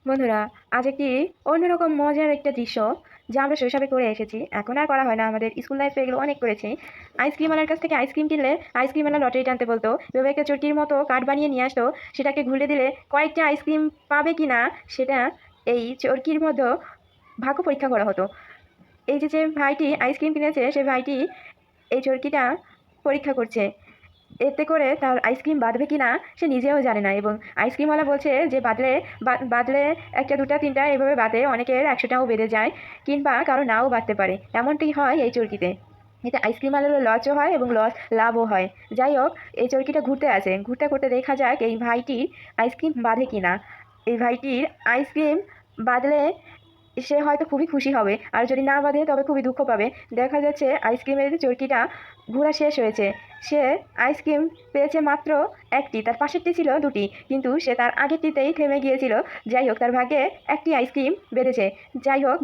বন্ধুরা, আজ একটি অন্যরকম মজার একটা দৃশ্য যা আমরা শৈশবে করে এসেছি, এখন আর করা হয় না। আমাদের স্কুল লাইফে এগুলো অনেক করেছি। আইসক্রিমওয়ালার কাছ থেকে আইসক্রিম কিনলে আইসক্রিমওয়ালা লটারি টানতে বলতো, এভাবে একটা চরকির মতো কার্ড বানিয়ে নিয়ে আসতো। সেটাকে ঘুরে দিলে কয়েকটা আইসক্রিম পাবে কি না সেটা এই চরকির মধ্যে ভাগ্য পরীক্ষা করা হতো। এই যে যে ভাইটি আইসক্রিম কিনেছে সে ভাইটি এই চরকিটা পরীক্ষা করছে, এতে করে তার আইসক্রিম বাঁধবে কি না সে নিজেও জানে না। এবং আইসক্রিমওয়ালা বলছে যে বাঁধলে একটা দুটা তিনটা এভাবে বাঁধে, অনেকের 100টাও বেঁধে যায়, কিংবা কারো নাও বাঁধতে পারে। এমনটি হয় এই চরকিতে। এতে আইসক্রিমওয়ালারও লসও হয় এবং লাভও হয়। যাই হোক, এই চরকিটা ঘুরতে ঘুরতে দেখা যাক এই ভাইটির আইসক্রিম বাঁধে কি না। এই ভাইটির আইসক্রিম বাঁধলে সে হয়তো খুবই খুশি হবে, আর যদি না বাঁধে তবে খুবই দুঃখ পাবে। দেখা যাচ্ছে আইসক্রিমের চরকিটা ঘোরা শেষ হয়েছে। সে আইসক্রিম পেয়েছে মাত্র একটি, তার পাশেরটি ছিল দুটি, কিন্তু সে তার আগেরটিতেই থেমে গিয়েছিল। যাই হোক, তার ভাগ্যে একটি আইসক্রিম বেঁধেছে। যাই হোক।